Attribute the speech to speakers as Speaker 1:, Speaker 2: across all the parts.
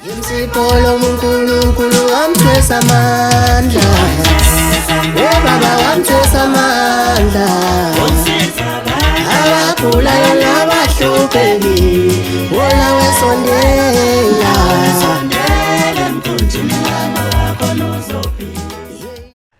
Speaker 1: Imsipolo uNkulunkulu wamthwesa amandla. Baba wamthwesa amandla. Abagulayo nabahlupheki wona wesondela.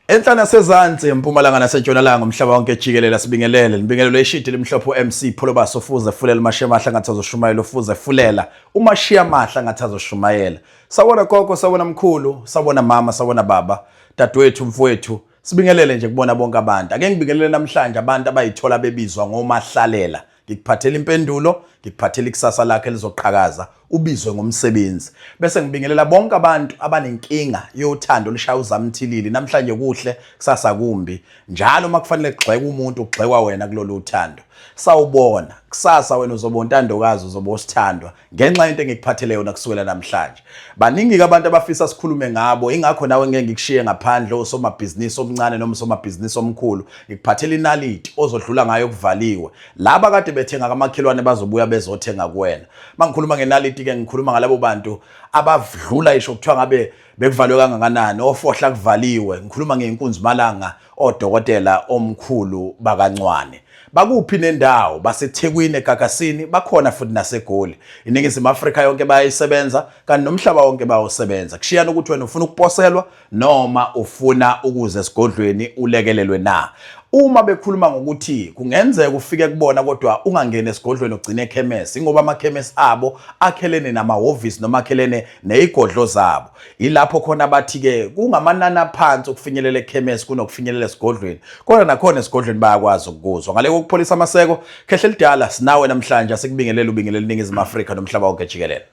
Speaker 2: Enhlana sezantsi eMpumalanga naseNtshonalanga umhlaba wonke jikelele sibingelele libingelelo leshidi limhlophe MC Pholobaso Fuze Fulela Mashiyamahla ngathi azoshumayela ufuze fulela uMashiyamahla ngathi azoshumayela sawona gogo sawona mkhulu sawona mama sawona baba dadewethu mfowethu sibingelele nje kubona bonke abantu ake ngibingelele namhlanje abantu abayithola bebizwa ngomahlalela ngikuphathela impendulo ngikuphathela ikusasa lakhe lizoqhakaza ubizwe ngomsebenzi bese ngibingelela bonke abantu abanenkinga yothando lishaya uzamthilili namhlanje kuhle kusasa kumbi njalo makufanele kugxeka umuntu ugxekwa wena kulolu uthando sawubona kusasa wena uzoba untandokazi uzoba usithandwa ngenxa into engikuphathele yona kusukela namhlanje baningi abantu abafisa sikhulume ngabo ingakho nawe ngeke ngikushiye ngaphandle osomabhizinisi omncane noma somabhizinisi omkhulu ngikuphathela inaliti ozodlula ngayo kuvaliwe laba kade bethenga kamakhelwane bazobuya bezothenga kuwena mangikhuluma ngenaliti ke ngikhuluma ngalabo bantu abavdlula isho kuthiwa ngabe bekuvalwe kangakanani ofohla kuvaliwe ngikhuluma ngeinkunzi malanga odokotela omkhulu bakancwane bakuphi nendawo baseThekwini eGagasini bakhona futhi naseGoli iningizimu Afrika yonke bayayisebenza kanti nomhlaba wonke bayosebenza kushiyana ukuthi wena ufuna ukuposelwa noma ufuna ukuze esigodlweni ulekelelwe na uma bekhuluma ngokuthi kungenzeka ufike kubona kodwa ungangene esigodlweni ugcine ekhemesi ngoba amakhemesi abo akhelene namahhovisi noma akhelene nezigodlo zabo ilapho khona bathi ke kungamanana phansi ukufinyelela ekhemesi kunokufinyelela esigodlweni kodwa nakhona esigodlweni bayakwazi ukuzwa ngale kokupholisa amaseko khehle lidala sinawe namhlanje asikubingelela ubingelela iningizimu Afrika nomhlaba wonke jikelele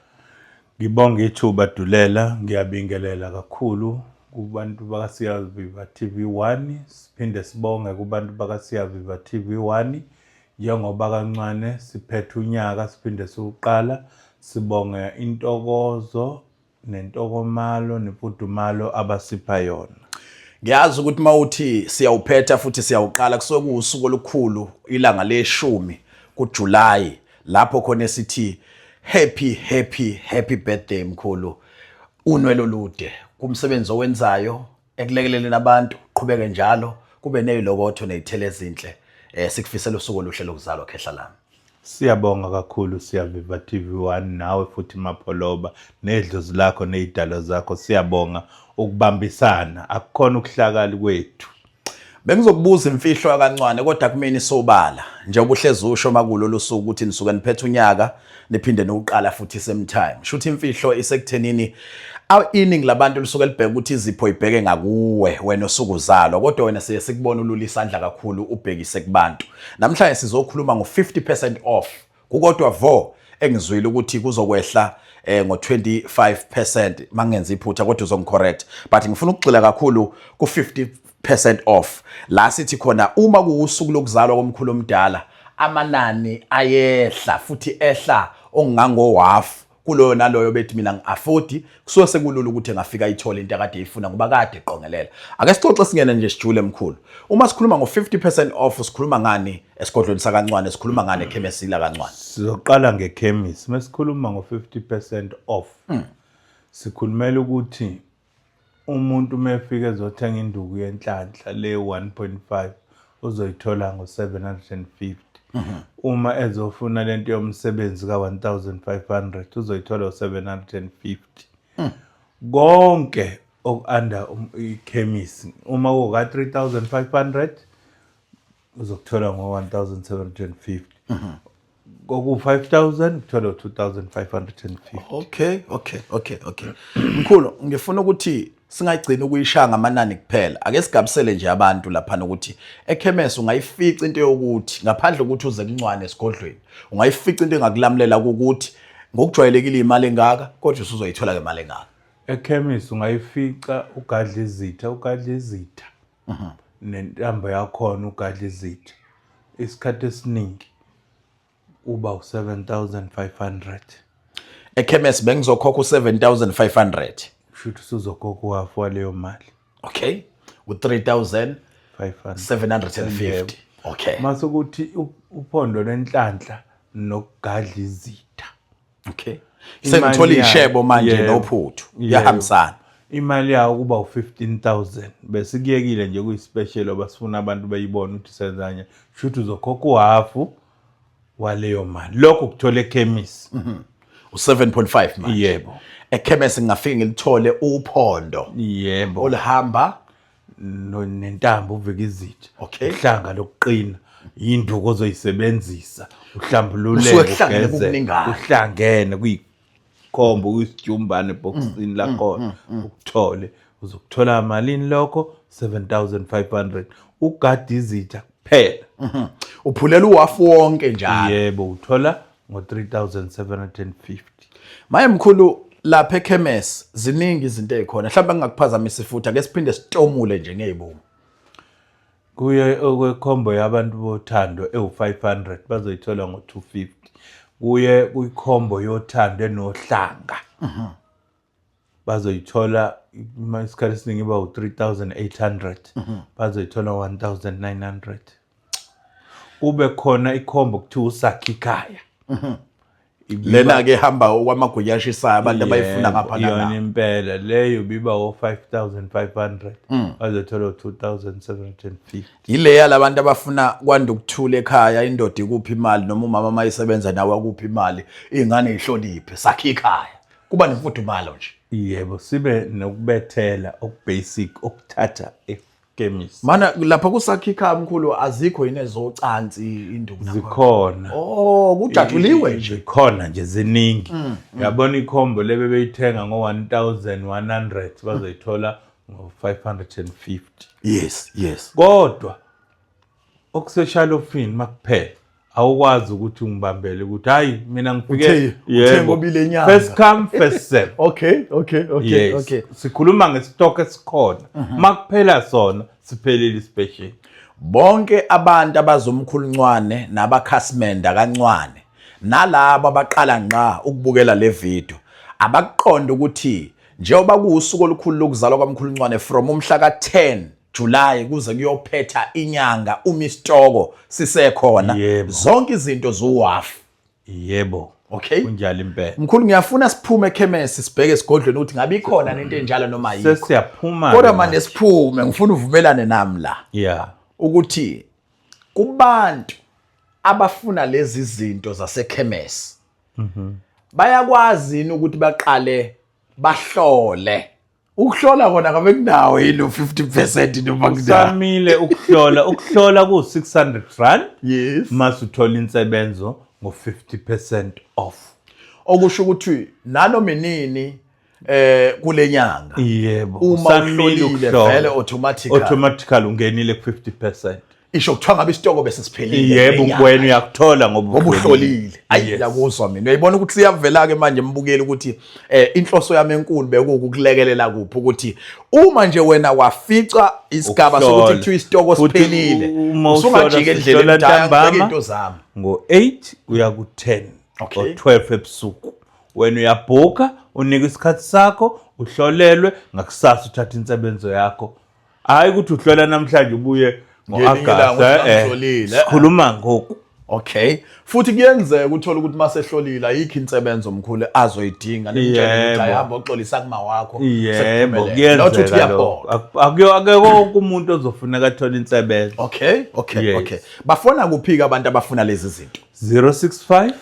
Speaker 3: ngibonga ithuba Dulela ngiyabingelela kakhulu kubantu bakaSiyaviva TV1 siphinde sibonge kubantu bakaSiyaviva TV1 njengoba kancane siphethe unyaka siphinde siuqala sibonge intokozo nentokomalo nemfudumalo abasipha yona
Speaker 2: ngiyazi ukuthi mawuthi siyawuphetha futhi siyawuqala kusuke kusuku olukhulu ilanga le10 kuJuly lapho khona sithi happy birthday mkhulu unwelo lude kumsebenzi owenzayo ekulekeleleni abantu qhubeke njalo kube nezilokotho nezithele ezinhle sikufisela usuku oluhle lokuzalwa khehla lami
Speaker 3: siyabonga kakhulu Siyaviva TV1 nawe futhi Mapholoba nedlozi lakho nezidalo zakho siyabonga ukubambisana akukhona ukuhlakala kwethu
Speaker 2: bengizokubuza imfihlo kancane kodwa kumini sobala njengoba uhlezi usho makulo losuku ukuthi nisuke niphethe unyaka niphinde nokuqala futhi same time shuthi imfihlo isekuthenini iningi labantu lisuke libheka ukuthi izipho ibheke ngakuwe wena osukuzalwa kodwa wena siye sikubona ulula isandla kakhulu ubhekise kubantu namhlanje sizokhuluma ngo50% off kukodwa vo engizwile ukuthi kuzokwehla ngo25% mangenza iphutha kodwa uzongicorrect but ngifuna ukugxila kakhulu ku50% off la sithi khona uma kuusuku lokuzalwa komkhulu omdala amanani ayehla futhi ehla ongango half kulo naloyo bethi mina ngiafford kusuke sekulula ukuthi ngafika ithola into akade ifuna ngoba kade eqongelela ake sixoxe singene nje sijule emkhulu uma sikhuluma ngo50% off sikhuluma ngani esigodlweni sakancwane sikhuluma ngani ekhemesi la kancwane
Speaker 3: sizoqala ngekhemisi masikhuluma ngo50% off sikhulumela ukuthi umuntu mefika ezothenga induku yenhlanhla le 1.5 uzoyithola ngo750 uma ezofuna lento yomsebenzi ka1500 uzoyithola u750 konke okuanda ikhemisi uma kuka 3500 uzokuthola ngo1750 koku 5000 uthola 2550
Speaker 2: okay mkhulu ngifuna ukuthi singagcina ukuyishanga amanani kuphela ake sigabisele nje abantu lapha ukuthi ekhemesi ungayifica into yokuthi ngaphandle ukuthi uze kuncwane esigodlweni ungayifica into engakulamlela ukuthi ngokujwayelekile imali engaka kodwa usuzoyithola ke imali engaka
Speaker 3: ekhemesi ungayifica ugadla izitha nentambo yakhona ugadla izitha isikhathi esiningi uba u7500
Speaker 2: ekhemesi bengizokhokha u7500
Speaker 3: futhi uzokhokha uhafu waleyo mali
Speaker 2: okay u3750 okay
Speaker 3: mase ukuthi uphondo lenhlanhla nokugadla izitha
Speaker 2: okay Sengithola
Speaker 3: Imali
Speaker 2: ishebo manje
Speaker 3: yebo.
Speaker 2: nophuthu.
Speaker 3: Yebo.
Speaker 2: Yahambisana.
Speaker 3: Imali yawo kuba u-15,000 bese kuyekile nje kuyispecial obasifuna abantu bayibone ukuthi senzanya shothi uzokhokha uhafu waleyo mali lokho kuthola ekhemisi.
Speaker 2: U7.5 manje.
Speaker 3: Yebo.
Speaker 2: Ekhemesi ngingafika ngilithole uphondo.
Speaker 3: Yebo.
Speaker 2: Olihamba
Speaker 3: Nentambo uveke izitha.
Speaker 2: Okay.
Speaker 3: Uhlanga lokuqina induku ozoyisebenzisa uhlambululeke
Speaker 2: Usuke kuhlangene
Speaker 3: ugeze.
Speaker 2: kukuningana.
Speaker 3: Uhlangene kuyikhombo kuyisijumbane eboxini lakhona ukuthole uzokuthola malini lokho 7,500 ugada izitha kuphela.
Speaker 2: uphulela uhafu wonke njalo.
Speaker 3: Yebo uthola ngo-3,750.
Speaker 2: Maye mkhulu lapha ekhemesi ziningi izinto ezikhona. Mhlawumbe ngingakuphazamisa ifutha ake siphinde sitomule nje ngezibungu.
Speaker 3: Kuye okwekhombo yabantu bothando ewu500 bazoyithola ngo250. Kuye kuyikhombo yothando enohlanga. Bazoyithola isikhathi esiningi ba u3800 bazoyithola 1900. Kube khona ikhombo kuthiwa usakhikaya.
Speaker 2: Lena ke hamba kwamagunya ashisayo abantu abayifuna ngapha
Speaker 3: yona
Speaker 2: nala.
Speaker 3: impela leyo biba o5500 bazothola 2750.
Speaker 2: Yileya labantu abafuna kwanda ukuthula ekhaya indoda ikuphi imali noma umama mayisebenza nawe akuphi imali izingane ihloniphe sakhe ekhaya. Kuba nemfudumalo nje.
Speaker 3: Yebo sibe nokubethela okubasic okuthatha ekhemisi.
Speaker 2: Mana lapha kusakhe ekhaya mkhulu azikho yini ezocansi induku nakho.
Speaker 3: Zikhona.
Speaker 2: Oh kujatshuliwe nje.
Speaker 3: Zikhona nje ziningi. Yabona ikhombo lebe beyithenga ngo1100 bazoyithola ngo550.
Speaker 2: Yes.
Speaker 3: Kodwa okuseshalofini makuphela awukwazi ukuthi ungibambele ukuthi hayi mina ngifike
Speaker 2: uthenga obile enyanga.
Speaker 3: First come first serve.
Speaker 2: Okay.
Speaker 3: Yes. Sikhuluma ngestock esikhona. Makuphela sona siphelele special.
Speaker 2: Bonke abantu abazomkhuluncwane nabakhasimenda kancane nalabo abaqala ngqa ukubukela le video abakuqonda ukuthi njengoba kuusuku olukhulu lokuzalwa kwamkhuluncwane from umhla ka10 July kuze kuyophetha inyanga umistoko sisekhona
Speaker 3: Yebo.
Speaker 2: zonke izinto zuwafu.
Speaker 3: Yebo.
Speaker 2: Okay.
Speaker 3: Kunjalo impela.
Speaker 2: Mkhulu ngiyafuna siphume ekhemesi sibheke esigodlweni ukuthi ngabe ikhona into enjalo noma yikho.
Speaker 3: Sesiyaphuma.
Speaker 2: Kodwa manje siphume ngifuna uvumelane nami la.
Speaker 3: Yeah.
Speaker 2: Ukuthi kubantu abafuna lezi zinto zasekhemesi bayakwazi ukuthi baqale bahlole. Ukuhlola kona ngabe kunawo yini 50% noma kunawo.
Speaker 3: Samile ukuhlola ku600
Speaker 2: Yes.
Speaker 3: masuthola insebenzo ngo50% off.
Speaker 2: Okusho ukuthi nanoma inini kulenyanga.
Speaker 3: Yebo.
Speaker 2: Uma uhlolile vele automatically
Speaker 3: ungenile ku50%.
Speaker 2: isho kuthiwa ngabe isitoko bese siphelile.
Speaker 3: Yebo wena uyakuthola ngoba
Speaker 2: uhlolile. Ayi yakuzwa mina. Uyayibona ukuthi siyavela ke manje mbukeli ukuthi inhloso yami enkulu bekukulekelela kuphi ukuthi uma nje wena wafica isigaba sokuthi kuthiwa isitoko siphelile usungajike endleleni ukuthi into zami
Speaker 3: ngo8 uya ku10
Speaker 2: Okay.
Speaker 3: ngo12 ebusuku. Wena uyabhuka unika isikhathi sakho uhlolelwe ngakusasa uthatha insebenzo yakho. Hayi ukuthi uhlola namhlanje ubuye ngo-August. Sikhuluma ngoku.
Speaker 2: Okay. Futhi kuyenzeka uthola ukuthi masehlolile ayikho insebenzo omkhulu azoyidinga nemtshela ukuthi ayihamba oxolisa kuma wakho.
Speaker 3: Yebo kuyenzeka lokho. Akekho umuntu ozofuneka athola insebenzo.
Speaker 2: Okay. Bafona kuphi abantu abafuna lezi zinto?
Speaker 3: 065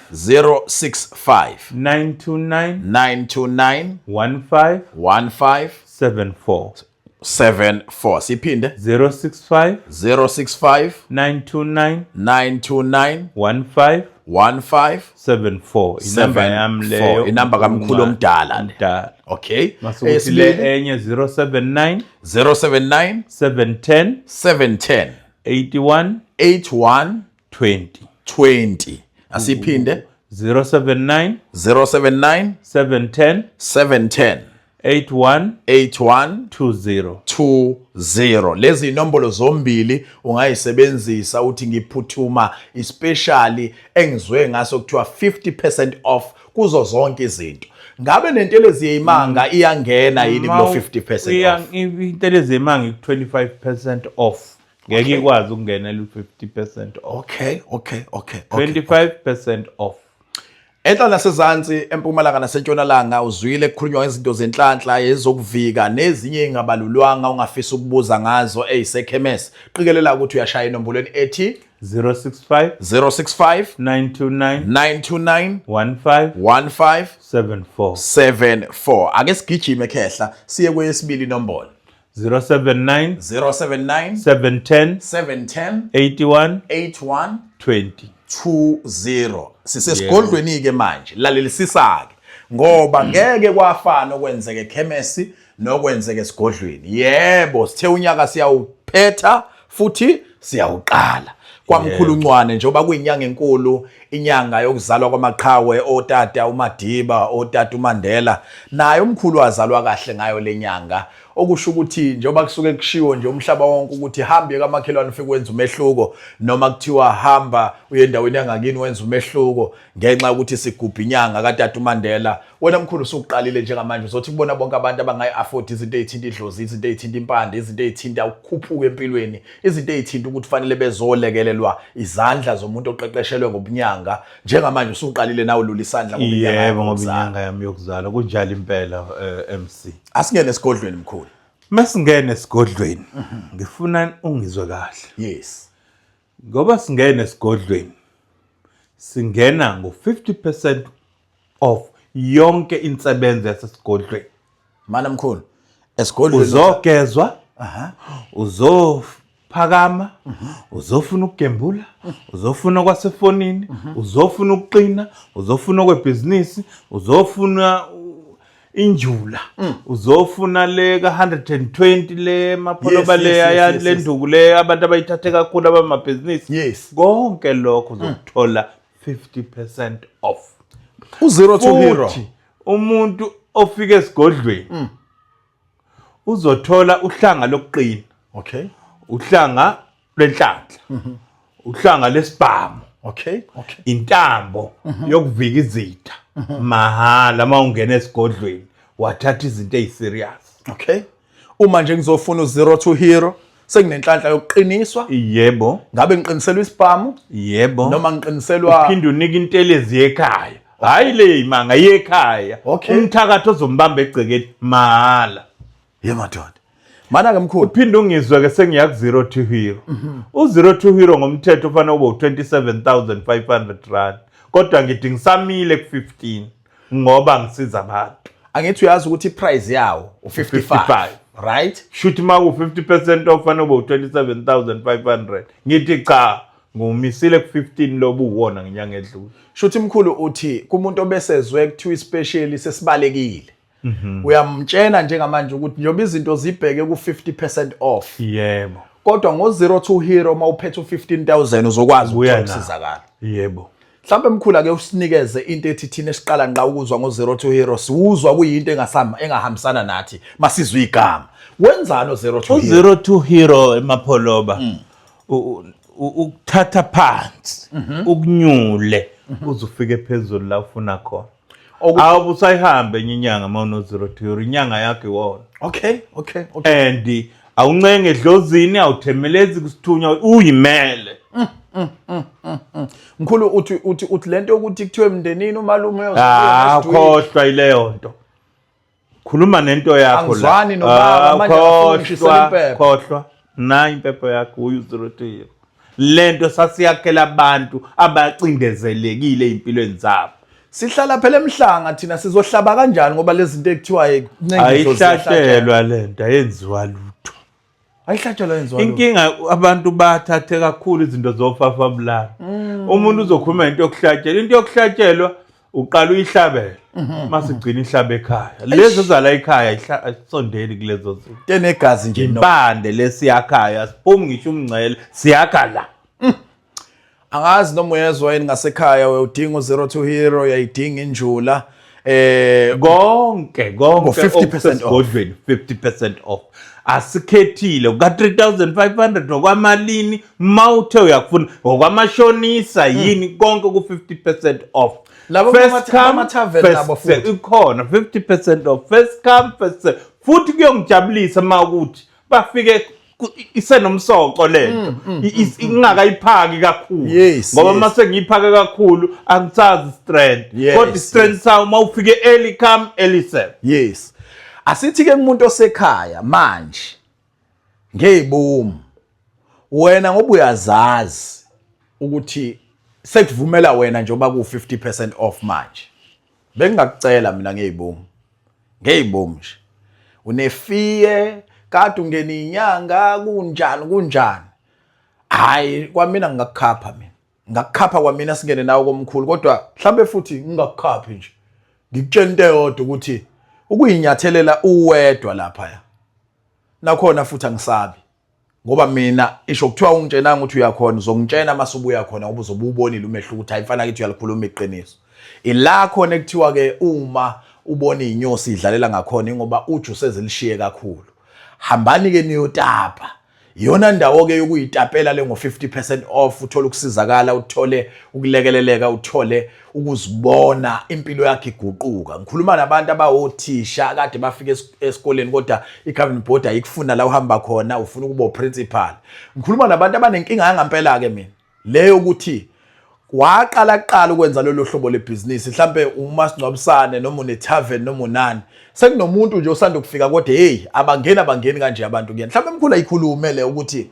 Speaker 2: 929
Speaker 3: 15
Speaker 2: 74 siphinde
Speaker 3: 065
Speaker 2: 929
Speaker 3: 15 74
Speaker 2: inamba kamkhulu omdala le. Okay.
Speaker 3: Masukuthi le enye 079 710 81
Speaker 2: 20 asiphinde
Speaker 3: 079
Speaker 2: 710 81 20. Lezi inombolo zombili ungayisebenzisa uthi ngiphuthuma especially engizwe ngaso kuthiwa 50% off kuzo zonke izinto. Ngabe nentelezi yeyimanga iyangena yini kulo 50% off?
Speaker 3: Intelezi yeyimanga i25% off. Ngeke ikwazi ukungena lu 50% off.
Speaker 2: Okay.
Speaker 3: 25% off.
Speaker 2: Enhla nasezansi empumalanga nasentshonalanga uzwile kukhulunywa ngezinto zenhlanhla ezokuvika nezinye engabalulwanga ungafisa ukubuza ngazo eyisekhemesi. Qikelela ukuthi uyashaya enombolweni ethi
Speaker 3: 065
Speaker 2: 065
Speaker 3: 929
Speaker 2: 929
Speaker 3: 15
Speaker 2: 74. 74. Ake sigijime khehla siye kweyesibili inombolo
Speaker 3: 079
Speaker 2: 079
Speaker 3: 710
Speaker 2: 710
Speaker 3: 81
Speaker 2: 81
Speaker 3: 20.
Speaker 2: 20. Sisesigodlweni ke manje lalelisisa-ke ngoba ngeke kwafana okwenzeke ekhemesi nokwenzeke esigodlweni. Yebo sithe unyaka siyawuphetha futhi siyawuqala kwamkhulu Ncwane njengoba kuyinyanga enkulu, inyanga yokuzalwa kwamaqhawe, otata uMadiba, otata uMandela, naye umkhulu wazalwa kahle ngayo lenyanga. Okusho ukuthi njengoba kusuke kushiwo nje umhlaba wonke ukuthi hambe kamakhelwane ufike wenza umehluko, noma kuthiwa hamba uye endaweni yangakini wenza umehluko ngenxa ukuthi sigubha inyanga kaTata uMandela. Wena mkhulu usuqalile njengamanje uzothi kubona bonke abantu abangayi-afford izinto ezithinta idlozi, izinto ezithinta impande, izinto ezithinta ukukhuphuka empilweni, izinto ezithinta ukuthi fanele bezolekelelwa izandla zomuntu oqeqeshelwe ngobunyanga. Njengamanje usuqalile nawe ulula isandla ngobunyanga.
Speaker 3: Yebo, ngoba inyanga yami yokuzalwa kunjalo impela MC.
Speaker 2: Asingene esigodlweni mkhulu.
Speaker 3: Masingene esigodlweni ngifuna ungizwe kahle.
Speaker 2: Yes.
Speaker 3: Ngoba singene esigodlweni singena ngo-50% of yonke insebenzo yasesigodlweni.
Speaker 2: Mana mkhulu, esigodlweni
Speaker 3: Uzogezwa, uzophakama, uzofuna ukugembula, uzofuna kwasefonini, uzofuna ukuqina, uzofuna okwebhizinisi, uzofuna injula, uzofuna le ka-120 le mapholoba le nduku le abantu abayithathe kakhulu abamabhizinisi.
Speaker 2: Yes.
Speaker 3: Konke lokho uzokuthola 50% off.
Speaker 2: U0 to hero.
Speaker 3: Umuntu ofika esigodlweni uzothola uhlanga lokuqina.
Speaker 2: Okay.
Speaker 3: Uhlanga lwenhlanhla. Uhlanga lesibhamu.
Speaker 2: Okay.
Speaker 3: Intambo yokuvika izitha. Mahala mawungena esigodlweni wathatha izinto eziserious.
Speaker 2: Okay. Uma nje ngizofuna u0 to hero sekunenhlanhla yokuqiniswa.
Speaker 3: Yebo.
Speaker 2: Ngabe ngiqiniselwa isibhamu?
Speaker 3: Yebo.
Speaker 2: Noma ngiqiniselwa
Speaker 3: uphinde unika intelezi yekhaya. Hayi le imanga yekhaya.
Speaker 2: Okay.
Speaker 3: Umthakatho ozombamba egcekeni mahala.
Speaker 2: Madoda. Mana ke mkhulu.
Speaker 3: Uphinde ungizwe ke sengiya ku0 to hero. U0 to hero ngomthetho ufana ube u27,500 rand. Kodwa ngithi ngisamile ku15 ngoba ngisiza abantu.
Speaker 2: Angithi uyazi ukuthi iprice yawo u55, right?
Speaker 3: Shuthi maku 50% ofana ube u27,500. Ngithi cha, ngumisile ku15 lobu uwona ngenyanga edlule.
Speaker 2: Shuthi mkhulu uthi kumuntu obesezwe kuthiwa ispecial sesibalekile. Uyamtshena njengamanje ukuthi njoba izinto zibheke ku50% off.
Speaker 3: Yebo.
Speaker 2: Kodwa ngo0 to hero mawuphethe u15,000 uzokwazi ukusizakala.
Speaker 3: Yebo.
Speaker 2: Mhlawumbe mkhulu ake usinikeze into ethi thina esiqala nqa ukuzwa ngo0 to hero siwuzwa kuyinto engahambisana nathi masizwe igama. Wenzani o0 to hero?
Speaker 3: U0 to hero emapholoba. Ukuthatha phansi, ukunyule uzufike phezulu la ufuna khona. Awubusayihambe inyanga mawuno0 to hero, inyanga yakhe iwona.
Speaker 2: Okay.
Speaker 3: And awuncenge edlozini, awuthemelezi kusithunywa uyimele.
Speaker 2: Mkhulu uthi lento ukuthi kuthiwe emndenini umalume
Speaker 3: khohlwa ileyo nto. Khuluma nento yakho la.
Speaker 2: Angizwani nobaba manje afundisela impepho.
Speaker 3: Khohlwa na impepho yakho uyu0 to hero. Lento sasiyakhela abantu abacindezelekile empilweni zabo.
Speaker 2: Sihlala phela emhlanga thina sizohlaba kanjani ngoba lezi zinto ekuthiwa
Speaker 3: ayihlatshelwa lento ayenziwa lutho.
Speaker 2: Ayihlatshelwa yenziwa lutho.
Speaker 3: Inkinga abantu bathathe kakhulu izinto zofafabulana. Umuntu uzokhuluma into yokuhlatshelwa, into yokuhlatshelwa uqala uyihlabela. Masigcina ihlaba ekhaya. Lezi zala ekhaya ayisondeli kulezo zinto.
Speaker 2: Tenegazi nje no.
Speaker 3: Impande lesiyakhaya siphumi ngisho umngcele siyakha la.
Speaker 2: Angazi noma uyezwa yini ngasekhaya udinga u0 to hero uyayidinga injula
Speaker 3: konke
Speaker 2: ngo50% off.
Speaker 3: 50% off. Asikhethile uka 3,500 ngokwamalini mawuthe uyakufuna ngokwamashonisa yini konke ku50% off.
Speaker 2: First come first
Speaker 3: ikhona 50% off. First come first serve. Futhi kuyongijabulisa mawukuthi bafike isenomsoco lento ingakayiphaki kakhulu ngoba mase ngiyiphaka kakhulu angitsazi strength kodwa strength sawo mawufike early come early serve.
Speaker 2: Yes. Asithi ke umuntu osekhaya manje ngeyibumi wena ngoba uyazazi ukuthi sekuvumela wena njengoba ku 50% off manje. Bengingakucela mina ngeyibumi nje. Unefiye kade ungena inyanga kunjani. Hayi kwamina ngingakukhapha mina. Ngakukhapha kwamina singene nawo komkhulu kodwa mhlambe futhi ngingakukhaphi nje. Ngikutshela into eyodwa ukuthi ukuyinyathelela uwedwa lapha nakhona futhi angisabi ngoba mina isho kuthiwa ungitshena ukuthi uyakhona uzongitshena masubuya khona ngoba uzobubonile umehluko ukuthi ayifana kithi uyalikhuluma iqiniso ila khona ekuthiwa ke uma ubona inyosi idlalela ngakhona ngoba uju usezilishiye kakhulu hambani ke niyotapa iyona ndawo ke yokuyitapela le ngo 50% off uthola ukusizakala uthole ukulekeleleka uthole ukuzibona impilo yakhe iguquka. Ngikhuluma nabantu abawothisha kade bafika esikoleni kodwa i-governing board ayikufuna la uhamba khona ufuna ukuba principal. Ngikhuluma nabantu abanenkinga yangempela ke mina leyo ukuthi waqala ukwenza lolo hlobo lebhizinisi mhlambe umasingcwabisane noma une tavern noma unani sekunomuntu nje osanda ukufika kodwa hey abangeni kanje abantu kuyena mhlambe emkhulu ayikhulumele ukuthi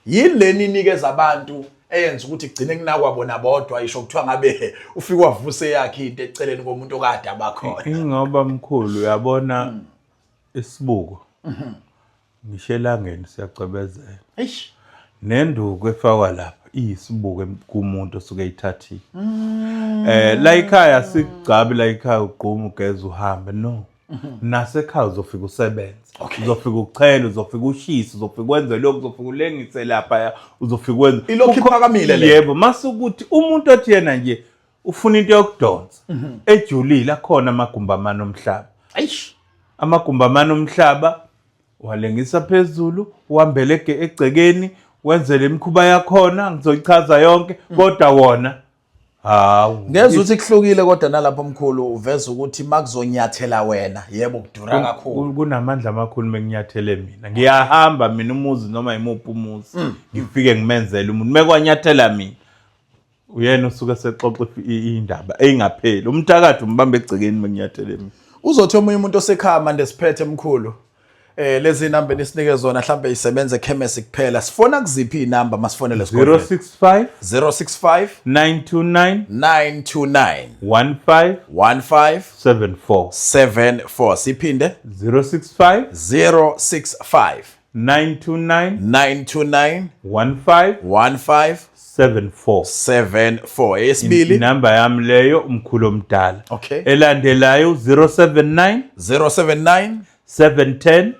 Speaker 2: yini leni inikeza abantu eyenza ukuthi kugcine kunakwa bona bodwa isho kuthiwa ngabe ufika wavuse yakhe into eceleni komuntu okade abakhona
Speaker 3: ingoba mkhulu uyabona isibuko ngishelangeni siyacebezela
Speaker 2: eish
Speaker 3: nenduku efakwa lapha isibuke kumuntu osuke eyithathile la ekhaya sigcabi la ekhaya uqhuma ugeza uhambe no nasekhaya uzofika usebenza uzofika uchela uzofika ushisa uzofika wenze lokho uzofika ulengise lapha uzofika wenza
Speaker 2: ilokhu iphakamile le
Speaker 3: yebo masukuthi umuntu othi yena nje ufuna into yokudonsa ejulile akhona amagumbamano omhlaba
Speaker 2: eish
Speaker 3: amagumbamano omhlaba walengisa phezulu uhambele egcekeni wenze lemkhuba yakhona ngizoyichaza yonke kodwa wona hawu
Speaker 2: ngeze uthi kuhlukile kodwa nalapho omkhulu uveza ukuthi makuzonyathela wena yebo kudura kakhulu
Speaker 3: kunamandla amakhulu menginyathele mina ngiyahamba mina umuzi noma imuphi umuzi ngifike ngimenzele umuntu mekwanyathela mina uyena usuke sexoxa indaba engapheli umthakathi umbamba egcekeni menginyathele mina
Speaker 2: uzothi omunye umuntu osekhaya manje siphethe emkhulu lezi number nisinike zona mhlambe isebenze chemist kuphela sifona kuziphi inamba masifonele
Speaker 3: esikoleni
Speaker 2: 065 929 15 74 siphinde 065 929 15 74 esibili
Speaker 3: inamba yami leyo umkhulu omdala
Speaker 2: okay
Speaker 3: elandelayo 079 710 81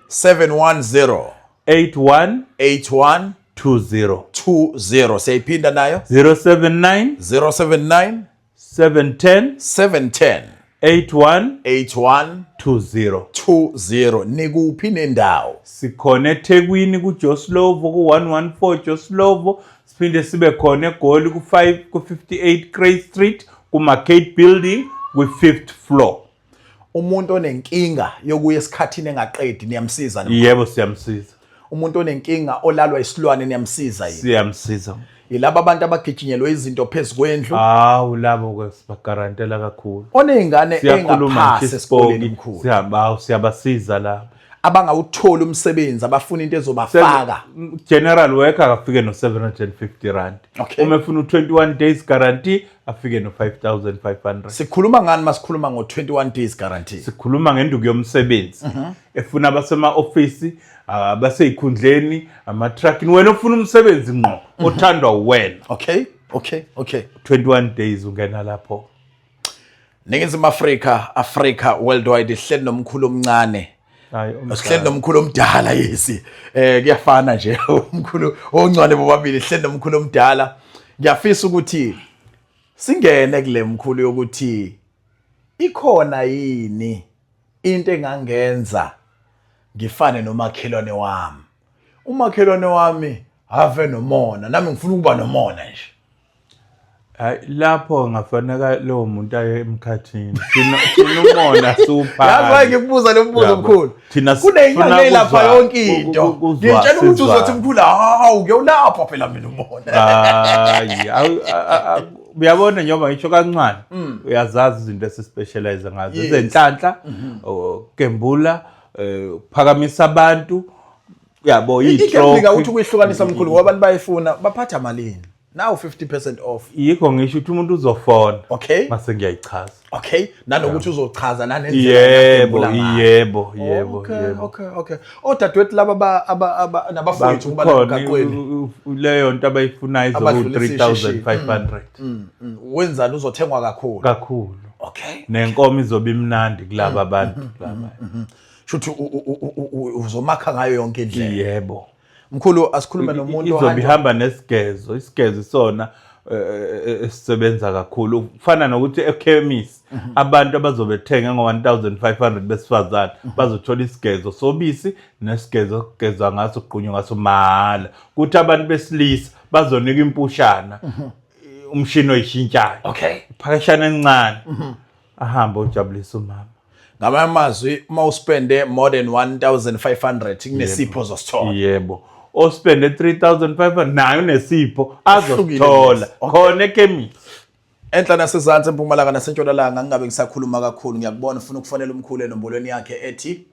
Speaker 3: 20
Speaker 2: siyayiphinda nayo
Speaker 3: 079 710 81
Speaker 2: 20 nikuphi nendawo
Speaker 3: sikhona eThekwini kuJoslovo ku114 Joslovo siphinde sibe khona eGoli ku5 ku58 Cray Street kuMarket Building ku5th floor
Speaker 2: umuntu onenkinga yokuya esikhathini engaqedi niyamsiza
Speaker 3: yebo siyamsiza
Speaker 2: umuntu onenkinga olalwa isilwane niyamsiza yini
Speaker 3: siyamsiza
Speaker 2: yilabo abantu abagijinyelwe izinto phezukwendlu
Speaker 3: labo ke sibagarantela kakhulu
Speaker 2: onezingane engaphasi esikoleni mkhulu
Speaker 3: siyabasiza labo
Speaker 2: abangawuthola umsebenzi abafuna into ezobafaka
Speaker 3: general worker akafike no750 rand uma efuna u21 days guarantee afike no5500
Speaker 2: sikhuluma ngani masikhuluma ngo21 days guarantee
Speaker 3: sikhuluma ngenduku yomsebenzi efuna abasema office abaseyikhundleni ama trucking wena ofuna umsebenzi ngqo othandwa uwena
Speaker 2: okay
Speaker 3: 21 days ungena lapho
Speaker 2: Ningizimu Africa worldwide ihleli nomkhulu omncane sihleli nomkhulu omdala yesi kuyafana nje umkhulu oncane bobabili ihleli nomkhulu omdala ngiyafisa ukuthi singene kule mkhulu yokuthi ikhona yini into engangenza ngifane nomakhelwane wami umakhelwane wami have nomona nami ngifuna ukuba nomona nje
Speaker 3: Hayi lapho ngafaneka lo muntu aye emkhathini. Thina umona supha.
Speaker 2: Yazi ngikubuza lo mbuzo mkhulu. Kuneyinyanga elapha yonke into. Ngitshela ukuthi uzothi mkhulu hawu ngiyolapha phela mina umona.
Speaker 3: Hayi uyabona njengoba ngisho kancane uyazazi izinto esispecialize ngazo izenhlanhla ukugembula phakamisa abantu yabo
Speaker 2: i-stroke ukuthi kuyihlukanisa mkhulu ngoba abantu bayifuna baphatha malini now 50% off
Speaker 3: yikho ngisho ukuthi umuntu uzofona
Speaker 2: okay
Speaker 3: mase ngiyayichaza
Speaker 2: okay nanokuthi uzochaza nanendlela
Speaker 3: yebo
Speaker 2: okay odadewethu laba nabafowethu kuba emgaqweni
Speaker 3: leyo nto abayifunayo izo 3500
Speaker 2: wenzani uzothengwa kakhulu
Speaker 3: okay nenkomo izoba imnandi kulabo abantu laba
Speaker 2: shuthi uzomakha ngayo yonke indlela
Speaker 3: yebo
Speaker 2: mkhulu asikhulume nomuntu
Speaker 3: izobe ihamba nesigezo isigezo isona esisebenza kakhulu kufana nokuthi ekhemisi abantu abazobe bethenga ngo-1500 besifazane bazothola isigezo sobisi nesigezo kugezwa ngaso kuqunywa ngaso mahala kuthi abantu besilisa bazonika impushana umshini oyishintshayo
Speaker 2: okay
Speaker 3: iphakashana encane ahamba ujabulisa umama
Speaker 2: ngamanye amazwi uma uspende more than 1500 kunesipho zosithola
Speaker 3: yebo ospende 3500 nayo unesipho azosithola khona ekhemisi
Speaker 2: enhla nasezantsi empumalanga nasentshonalanga ngingabe ngisakhuluma kakhulu ngiyakubona ufuna ukufonela umkhulu enombolweni yakhe ethi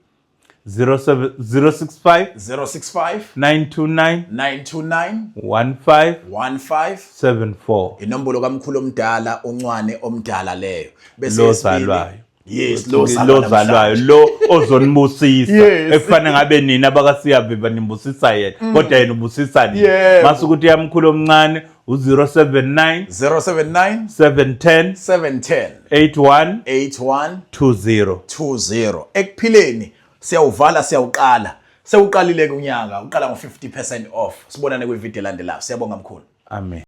Speaker 3: 065
Speaker 2: 929
Speaker 3: 1574
Speaker 2: inombolo kamkhulu omdala oncwane omdala leyo
Speaker 3: bese lozalwayo
Speaker 2: yes
Speaker 3: lozalwayo lo ozonibusisa ekufana ngabe nina abakasiyaviva nimbusisa yena kodwa yena ubusisa nina mase ukuthi yamkhulu omncane u079 710 8120
Speaker 2: ekuphileni siyawuvala siyawuqala sewuqalile kunyaka uqala ngo 50% off sibonane kwivideo elandelayo siyabonga mkhulu
Speaker 3: amen